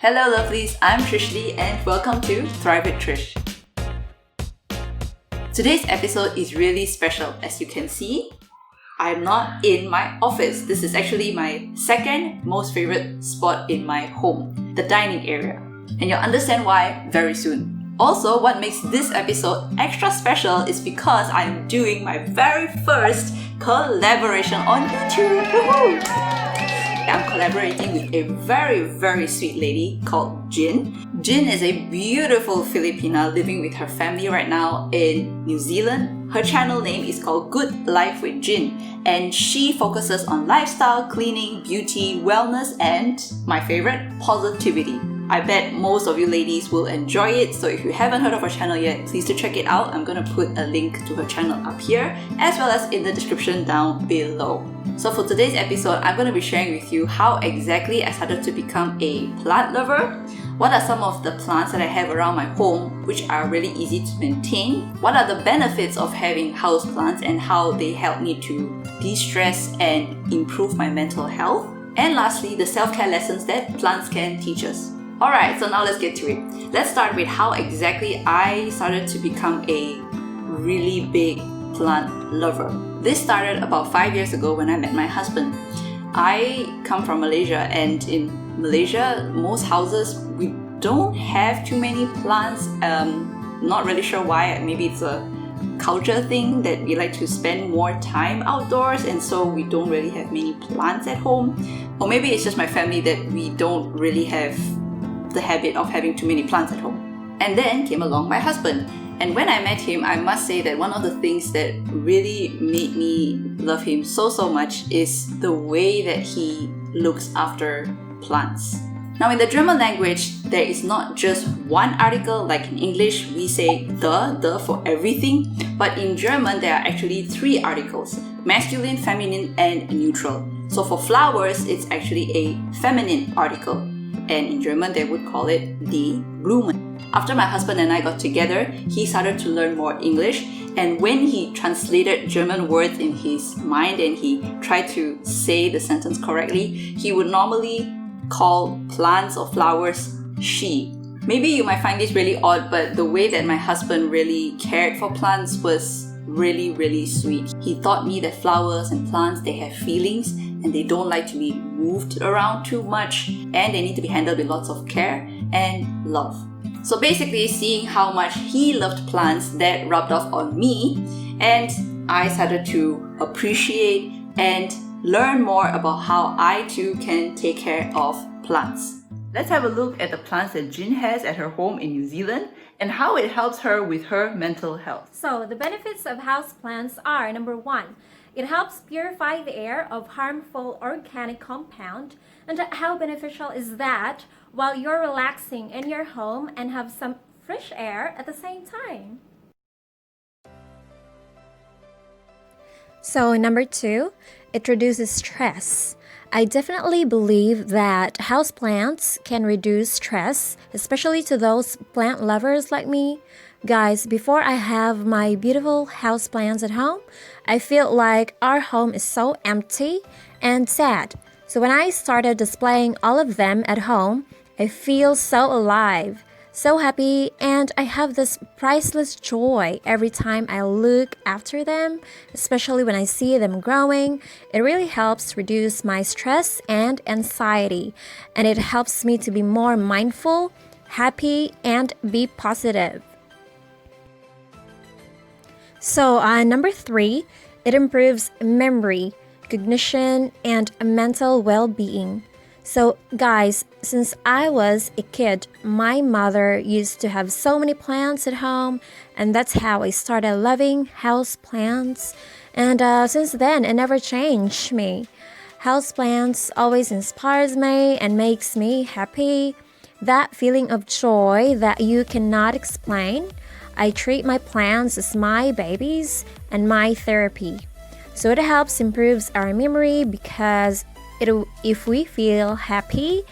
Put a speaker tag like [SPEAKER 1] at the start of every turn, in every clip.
[SPEAKER 1] Hello lovelies, I'm Trish and welcome to Thrive with Trish. Today's episode is really special. As you can see, I'm not in my office. This is actually my second most favorite spot in my home, the dining area. And you'll understand why very soon. Also, what makes this episode extra special is because I'm doing my very first collaboration on YouTube. Woohoo! I'm collaborating with a very sweet lady called Jin. Jin is a beautiful Filipina living with her family right now in New Zealand. Her channel name is called Good Life With Jin, and she focuses on lifestyle, cleaning, beauty, wellness, and my favorite, positivity. I bet most of you ladies will enjoy it, so if you haven't heard of her channel yet, please do check it out. I'm gonna put a link to her channel up here, as well as in the description down below. So for today's episode, I'm gonna be sharing with you how exactly I started to become a plant lover. What are some of the plants that I have around my home, which are really easy to maintain? What are the benefits of having houseplants and how they help me to de-stress and improve my mental health? And lastly, the self-care lessons that plants can teach us. Alright, so now let's get to it. Let's start with how exactly I started to become a really big plant lover. This started about 5 years ago when I met my husband. I come from Malaysia, and in Malaysia, most houses, we don't have too many plants. Not really sure why. Maybe it's a culture thing that we like to spend more time outdoors, and so we don't really have many plants at home. Or maybe it's just my family that we don't really have the habit of having too many plants at home. And then came along my husband. And when I met him, I must say that one of the things that really made me love him so much is the way that he looks after plants. Now in the German language, there is not just one article. Like in English, we say the for everything. But in German, there are actually 3 articles: masculine, feminine, and neutral. So for flowers, it's actually a feminine article. And in German, they would call it die Blumen. After my husband and I got together, he started to learn more English. And when he translated German words in his mind and he tried to say the sentence correctly, he would normally call plants or flowers she. Maybe you might find this really odd, but the way that my husband really cared for plants was really sweet. He taught me that flowers and plants, they have feelings and they don't like to be moved around too much, and they need to be handled with lots of care and love. So basically, seeing how much he loved plants, that rubbed off on me, and I started to appreciate and learn more about how I too can take care of plants. Let's have a look at the plants that Jin has at her home in New Zealand and how it helps her with her mental health.
[SPEAKER 2] So the benefits of houseplants are, number 1, it helps purify the air of harmful organic compound. And how beneficial is that while you're relaxing in your home and have some fresh air at the same time? So number 2, it reduces stress. I definitely believe that houseplants can reduce stress, especially to those plant lovers like me. Guys, before I have my beautiful houseplants at home, I feel like our home is so empty and sad. So when I started displaying all of them at home, I feel so alive, so happy, and I have this priceless joy every time I look after them, especially when I see them growing. It really helps reduce my stress and anxiety, and it helps me to be more mindful, happy, and be positive. So number 3, it improves memory, cognition, and mental well-being. So guys, since I was a kid, my mother used to have so many plants at home, and that's how I started loving house plants. And since then, it never changed me. House plants always inspires me and makes me happy. That feeling of joy that you cannot explain. I treat my plants as my babies and my therapy. So it helps improves our memory because if we feel happy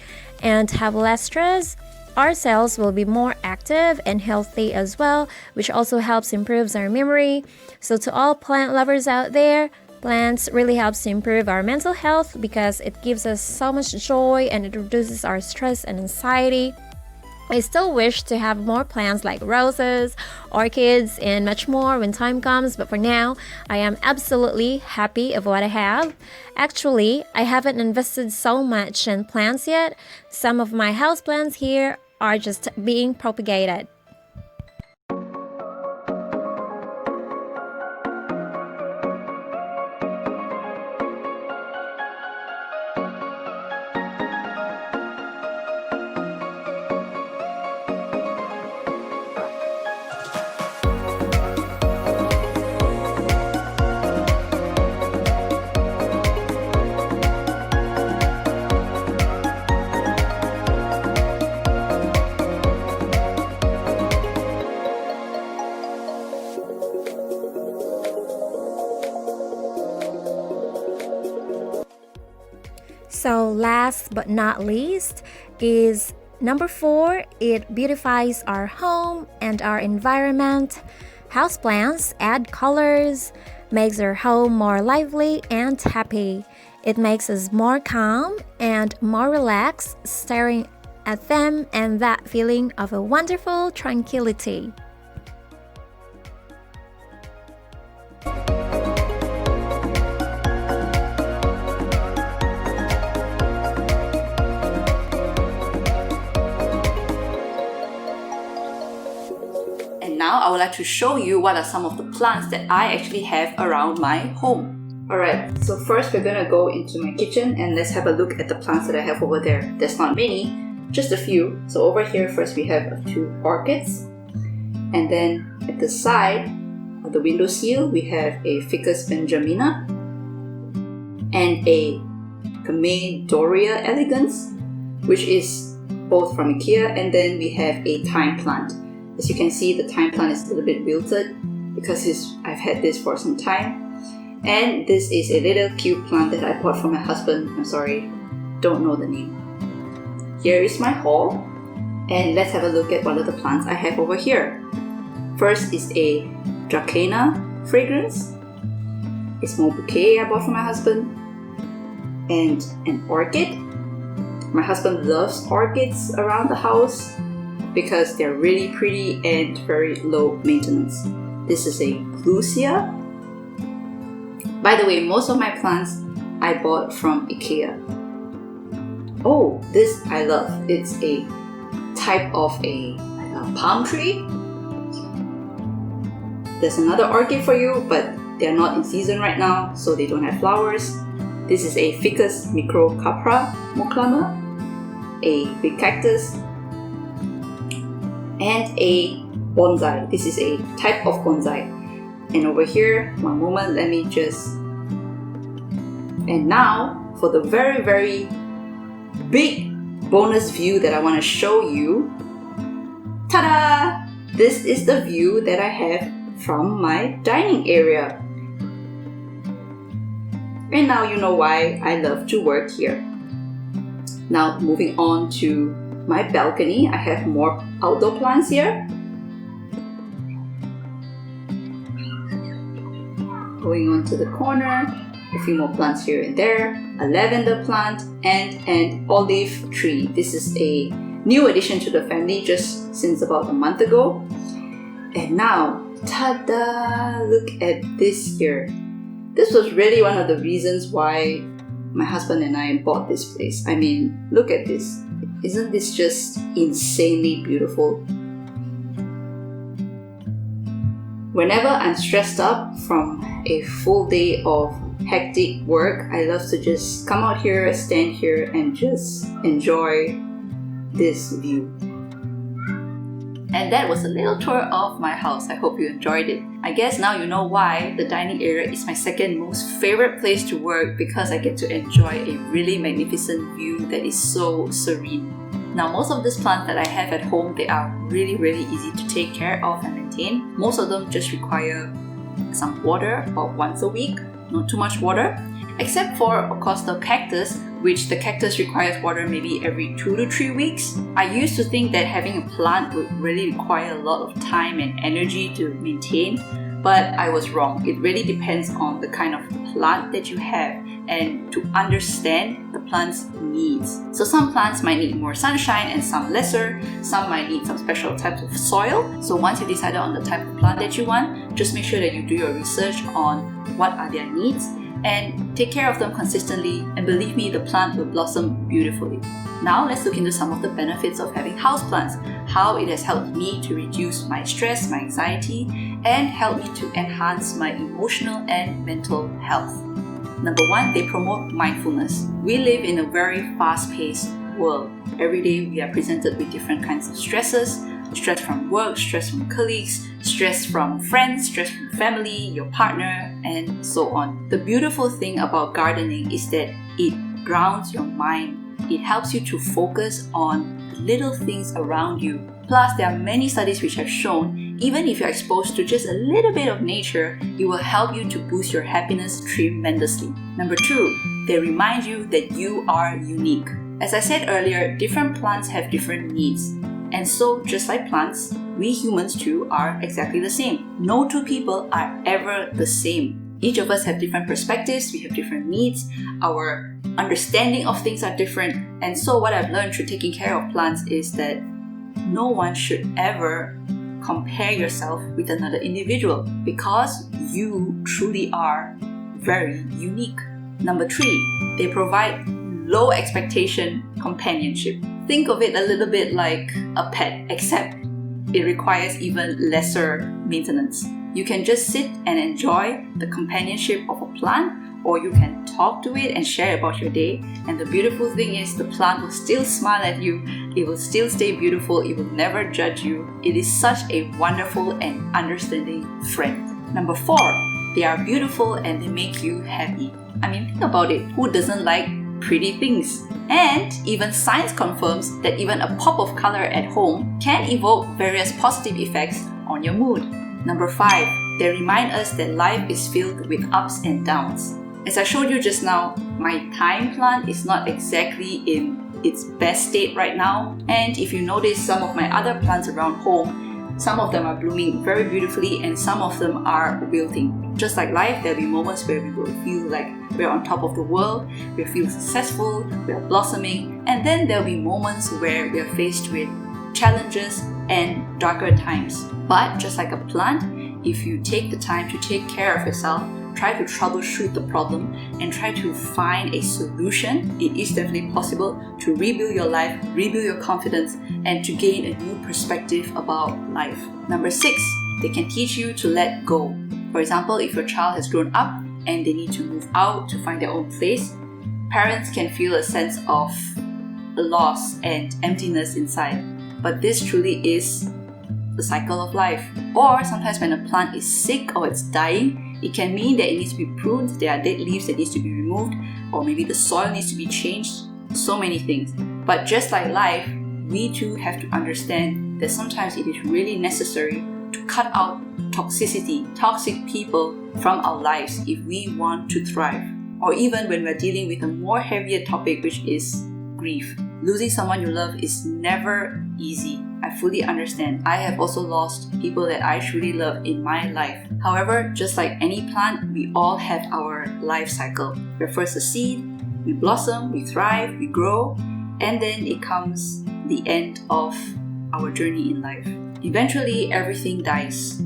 [SPEAKER 2] and have less stress, our cells will be more active and healthy as well, which also helps improves our memory. So to all plant lovers out there, Plants really helps to improve our mental health because it gives us so much joy and it reduces our stress and anxiety. I still wish to have more plants like roses, orchids, and much more when time comes, but for now, I am absolutely happy of what I have. Actually, I haven't invested so much in plants yet. Some of my houseplants here are just being propagated. So last but not least is number 4, it beautifies our home and our environment. Houseplants add colors, makes our home more lively and happy. It makes us more calm and more relaxed staring at them and that feeling of a wonderful tranquility.
[SPEAKER 1] Now I would like to show you what are some of the plants that I actually have around my home. Alright, so first we're gonna go into my kitchen and let's have a look at the plants that I have over there. There's not many, just a few. So over here first we have 2 orchids, and then at the side of the windowsill we have a Ficus benjamina and a Camay Doria elegans, which is both from IKEA, and then we have a thyme plant. As you can see, the thyme plant is a little bit wilted because I've had this for some time. And this is a little cute plant that I bought for my husband. I'm sorry, don't know the name. Here is my haul, and let's have a look at what are the plants I have over here. First is a Dracena fragrance, a small bouquet I bought for my husband, and an orchid. My husband loves orchids around the house because they're really pretty and very low maintenance. This is a Clusia. By the way, most of my plants I bought from IKEA. Oh, this I love. It's a type of a palm tree. There's another orchid for you, but they're not in season right now, so they don't have flowers. This is a Ficus microcapra muclama, a big cactus, and a bonsai. This is a type of bonsai. And over here, one moment, let me just... And now, for the very, very big bonus view that I want to show you. Ta-da! This is the view that I have from my dining area. And now you know why I love to work here. Now, moving on to my balcony, I have more outdoor plants here. Going on to the corner, a few more plants here and there, a lavender plant and an olive tree. This is a new addition to the family just since about a month ago. And now, ta-da! Look at this here. This was really one of the reasons why my husband and I bought this place. I mean, look at this. Isn't this just insanely beautiful? Whenever I'm stressed up from a full day of hectic work, I love to just come out here, stand here, and just enjoy this view. And that was a little tour of my house. I hope you enjoyed it. I guess now you know why the dining area is my second most favorite place to work, because I get to enjoy a really magnificent view that is so serene. Now, most of these plants that I have at home, they are really, really easy to take care of and maintain. Most of them just require some water about once a week, not too much water. Except for, of course, the cactus, which the cactus requires water maybe every 2 to 3 weeks. I used to think that having a plant would really require a lot of time and energy to maintain, but I was wrong. It really depends on the kind of plant that you have and to understand the plant's needs. So some plants might need more sunshine and some lesser. Some might need some special types of soil. So once you decided on the type of plant that you want, just make sure that you do your research on what are their needs and take care of them consistently, and believe me, the plant will blossom beautifully. Now let's look into some of the benefits of having houseplants, how it has helped me to reduce my stress, my anxiety, and help me to enhance my emotional and mental health. Number 1, they promote mindfulness. We live in a very fast-paced world. Every day we are presented with different kinds of stresses, stress from work, stress from colleagues, stress from friends, stress from family, your partner, and so on. The beautiful thing about gardening is that it grounds your mind. It helps you to focus on little things around you. Plus, there are many studies which have shown, even if you're exposed to just a little bit of nature, it will help you to boost your happiness tremendously. Number 2, they remind you that you are unique. As I said earlier, different plants have different needs. And so, just like plants, we humans too are exactly the same. No two people are ever the same. Each of us have different perspectives, we have different needs, our understanding of things are different. And so what I've learned through taking care of plants is that no one should ever compare yourself with another individual, because you truly are very unique. Number 3, they provide low expectation companionship. Think of it a little bit like a pet, except it requires even lesser maintenance. You can just sit and enjoy the companionship of a plant, or you can talk to it and share about your day. And the beautiful thing is the plant will still smile at you, it will still stay beautiful, it will never judge you. It is such a wonderful and understanding friend. Number 4, they are beautiful and they make you happy. I mean, think about it, who doesn't like pretty things? And even science confirms that even a pop of color at home can evoke various positive effects on your mood. Number 5, they remind us that life is filled with ups and downs. As I showed you just now, my thyme plant is not exactly in its best state right now. And if you notice some of my other plants around home, some of them are blooming very beautifully and some of them are wilting. Just like life, there'll be moments where we will feel like we're on top of the world, we feel successful, we're blossoming, and then there'll be moments where we're faced with challenges and darker times. But just like a plant, if you take the time to take care of yourself, try to troubleshoot the problem and try to find a solution, it is definitely possible to rebuild your life, rebuild your confidence, and to gain a new perspective about life. Number 6, they can teach you to let go. For example, if your child has grown up and they need to move out to find their own place, parents can feel a sense of loss and emptiness inside. But this truly is the cycle of life. Or sometimes when a plant is sick or it's dying, it can mean that it needs to be pruned, there are dead leaves that needs to be removed, or maybe the soil needs to be changed, so many things. But just like life, we too have to understand that sometimes it is really necessary to cut out toxicity, toxic people from our lives if we want to thrive. Or even when we're dealing with a more heavier topic, which is grief. Losing someone you love is never easy. I fully understand. I have also lost people that I truly love in my life. However, just like any plant, we all have our life cycle. We're first a seed, we blossom, we thrive, we grow, and then it comes the end of our journey in life. Eventually, everything dies.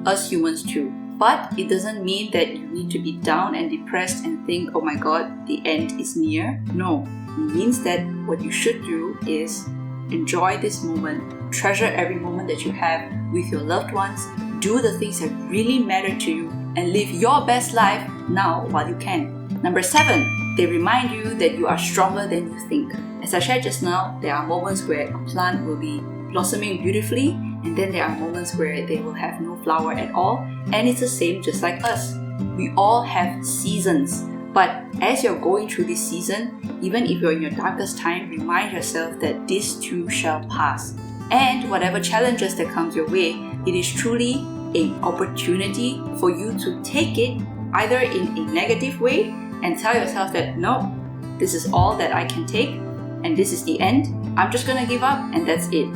[SPEAKER 1] Us humans too. But it doesn't mean that you need to be down and depressed and think, oh my god, the end is near. No. It means that what you should do is enjoy this moment, treasure every moment that you have with your loved ones, do the things that really matter to you, and live your best life now while you can. Number 7, they remind you that you are stronger than you think. As I shared just now, there are moments where a plant will be blossoming beautifully, and then there are moments where they will have no flower at all, and it's the same just like us. We all have seasons. But as you're going through this season, even if you're in your darkest time, remind yourself that this too shall pass. And whatever challenges that comes your way, it is truly an opportunity for you to take it either in a negative way and tell yourself that no, this is all that I can take and this is the end. I'm just gonna give up and that's it.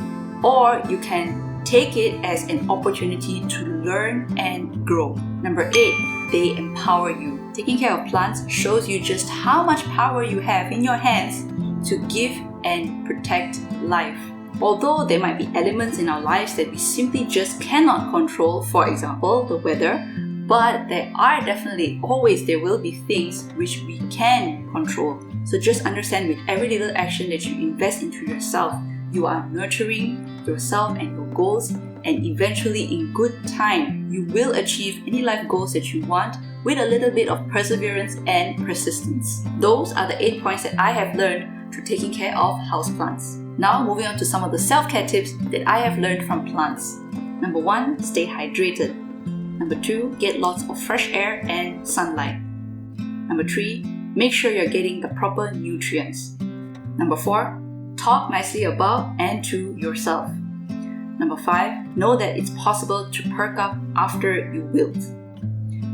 [SPEAKER 1] Or you can Take it as an opportunity to learn and grow. Number 8, they empower you. Taking care of plants shows you just how much power you have in your hands to give and protect life. Although there might be elements in our lives that we simply just cannot control, for example, the weather, but there will be things which we can control. So just understand, with every little action that you invest into yourself, you are nurturing yourself and your goals, and eventually in good time, you will achieve any life goals that you want with a little bit of perseverance and persistence. Those are the 8 points that I have learned through taking care of houseplants. Now moving on to some of the self-care tips that I have learned from plants. Number 1, stay hydrated. Number 2, get lots of fresh air and sunlight. Number 3, make sure you're getting the proper nutrients. Number 4, talk nicely about and to yourself. Number 5, know that it's possible to perk up after you wilt.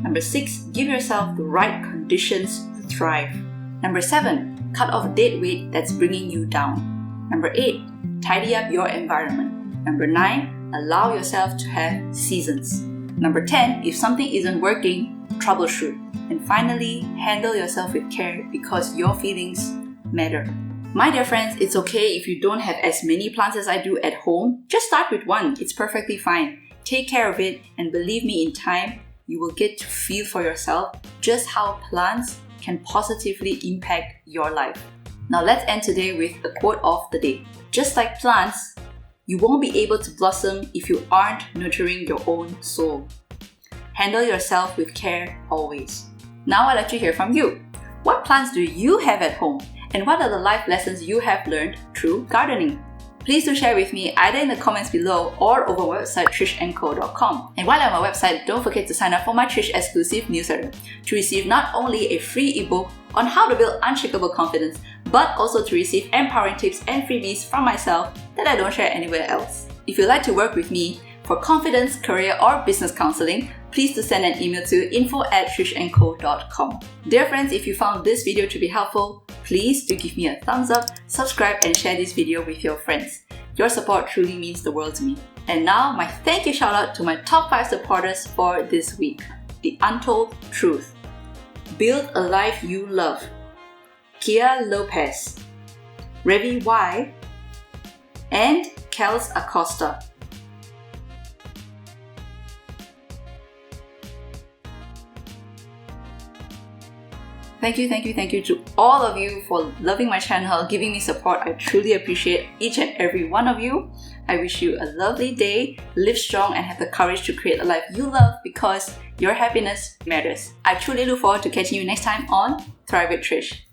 [SPEAKER 1] Number 6, give yourself the right conditions to thrive. Number 7, cut off dead weight that's bringing you down. Number 8, tidy up your environment. Number 9, allow yourself to have seasons. Number 10, if something isn't working, troubleshoot. And finally, handle yourself with care because your feelings matter. My dear friends, it's okay if you don't have as many plants as I do at home. Just start with one. It's perfectly fine. Take care of it, and believe me, in time, you will get to feel for yourself just how plants can positively impact your life. Now let's end today with the quote of the day. Just like plants, you won't be able to blossom if you aren't nurturing your own soul. Handle yourself with care always. Now I'd like to hear from you. What plants do you have at home? And what are the life lessons you have learned through gardening? Please do share with me either in the comments below or over my website trishandco.com. And while I'm on my website, don't forget to sign up for my Trish exclusive newsletter to receive not only a free ebook on how to build unshakable confidence, but also to receive empowering tips and freebies from myself that I don't share anywhere else. If you'd like to work with me for confidence, career, or business counseling, please do send an email to info@trishandco.com. Dear friends, if you found this video to be helpful, please do give me a thumbs up, subscribe, and share this video with your friends. Your support truly means the world to me. And now, my thank you shout out to my top 5 supporters for this week. The Untold Truth, Build a Life You Love, Kia Lopez, Revi Y, and Kels Acosta. Thank you to all of you for loving my channel, giving me support. I truly appreciate each and every one of you. I wish you a lovely day, live strong, and have the courage to create a life you love because your happiness matters. I truly look forward to catching you next time on Thrive with Trish.